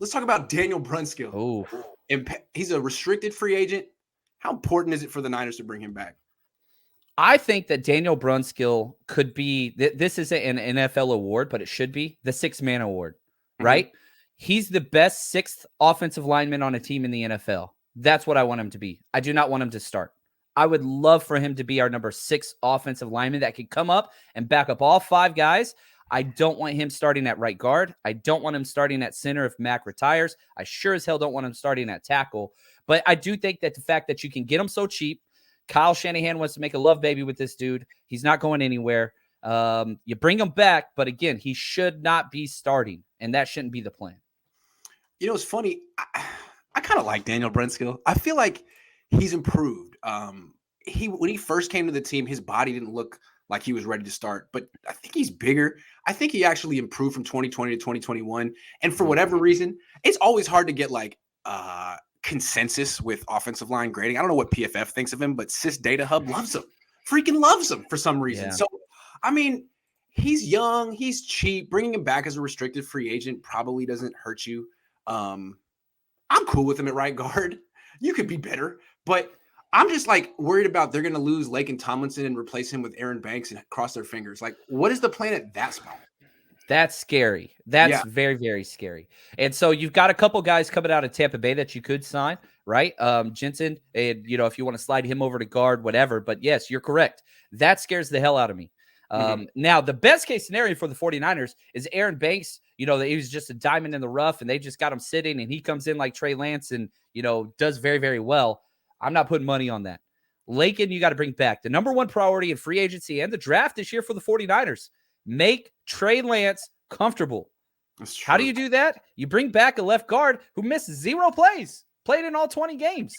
let's talk about Daniel Brunskill. Oh, He's a restricted free agent. How important is it for the Niners to bring him back? I think that Daniel Brunskill could be, this isn't an NFL award, but it should be the sixth man award, right? He's the best sixth offensive lineman on a team in the NFL. That's what I want him to be. I do not want him to start. I would love for him to be our number 6 offensive lineman that could come up and back up all 5 guys. I don't want him starting at right guard. I don't want him starting at center if Mac retires. I sure as hell don't want him starting at tackle. But I do think that the fact that you can get him so cheap, Kyle Shanahan wants to make a love baby with this dude. He's not going anywhere. You bring him back, but again, he should not be starting, and that shouldn't be the plan. You know, it's funny. I kind of like Daniel Brunskill. I feel like he's improved. When he first came to the team, his body didn't look like he was ready to start, but I think he's bigger. I think he actually improved from 2020 to 2021. And for whatever reason, it's always hard to get like consensus with offensive line grading. I don't know what PFF thinks of him, but Sys Data Hub loves him. Freaking loves him for some reason. Yeah. So, I mean, he's young, he's cheap. Bringing him back as a restricted free agent probably doesn't hurt you. I'm cool with him at right guard. You could be better, but I'm just like worried about they're going to lose Lake and Tomlinson and replace him with Aaron Banks and cross their fingers. Like, what is the plan at that spot? That's scary. That's very, very scary. And so you've got a couple guys coming out of Tampa Bay that you could sign, right? Jensen, and if you want to slide him over to guard, whatever. But yes, you're correct. That scares the hell out of me. Now, the best case scenario for the 49ers is Aaron Banks, that he was just a diamond in the rough and they just got him sitting and he comes in like Trey Lance and, does very, very well. I'm not putting money on that. Lakin, you got to bring back. The number one priority in free agency and the draft this year for the 49ers. Make Trey Lance comfortable. How do you do that? You bring back a left guard who missed 0 plays, played in all 20 games.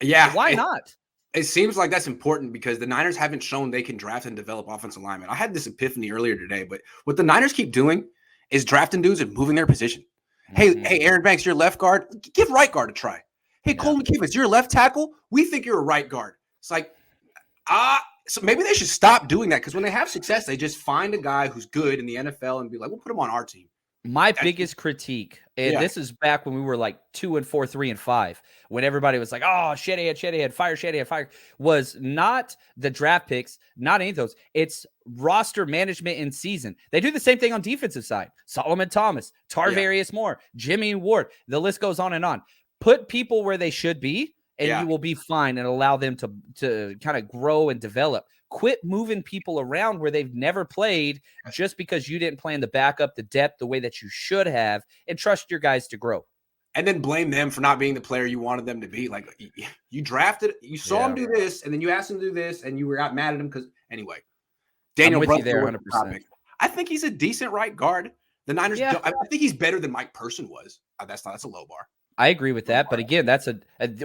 Yeah. Why not? It seems like that's important because the Niners haven't shown they can draft and develop offensive linemen. I had this epiphany earlier today, but what the Niners keep doing is drafting dudes and moving their position. Hey, Aaron Banks, you're left guard. Give right guard a try. Hey, Coleman Kivitz, you're a left tackle. We think you're a right guard. It's like, so maybe they should stop doing that because when they have success, they just find a guy who's good in the NFL and be like, we'll put him on our team. My biggest critique, and this is back when we were like 2-4, 3-5, when everybody was like, oh, Shanahan, fire, was not the draft picks, not any of those. It's roster management in season. They do the same thing on defensive side. Solomon Thomas, Tarvarius Moore, Jimmy Ward, the list goes on and on. Put people where they should be, and you will be fine and allow them to kind of grow and develop. Quit moving people around where they've never played just because you didn't plan the backup, the depth, the way that you should have, and trust your guys to grow. And then blame them for not being the player you wanted them to be. Like, you drafted, you saw him do this, and then you asked him to do this, and you got mad at him because, anyway. Daniel I'm with you there 100%. I think he's a decent right guard. The Niners, I think he's better than Mike Person was. That's a low bar. I agree with that, but again, that's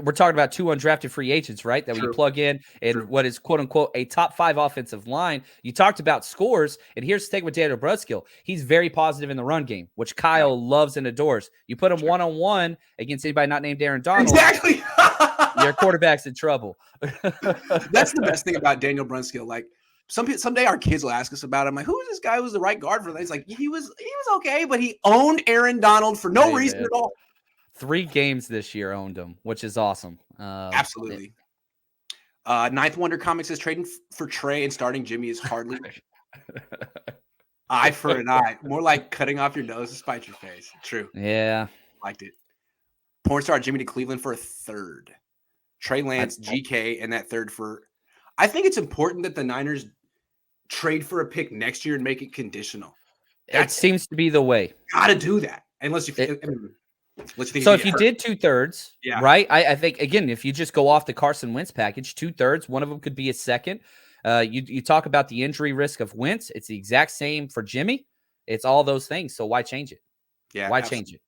we're talking about 2 undrafted free agents, right? That we plug in what is quote unquote a top 5 offensive line. You talked about scores, and here's the thing with Daniel Brunskill. He's very positive in the run game, which Kyle loves and adores. You put him 1-on-1 against anybody not named Aaron Donald. Exactly. Your quarterback's in trouble. That's the best thing about Daniel Brunskill. Like someday our kids will ask us about him. Like, who is this guy who's the right guard for that? He's like, he was okay, but he owned Aaron Donald for no reason at all. 3 games this year owned him, which is awesome. Absolutely. Ninth Wonder Comics says trading for Trey and starting Jimmy is hardly eye for an eye. More like cutting off your nose to spite your face. True. Yeah. Liked it. Porn star Jimmy to Cleveland for a 3rd. Trey Lance, GK, and that 3rd for. I think it's important that the Niners trade for a pick next year and make it conditional. That seems to be the way. Gotta do that. Unless you So if you did 2/3, right? I think, again, if you just go off the Carson Wentz package, 2/3, one of them could be a second. You talk about the injury risk of Wentz. It's the exact same for Jimmy. It's all those things. So why change it? Yeah. Why change it?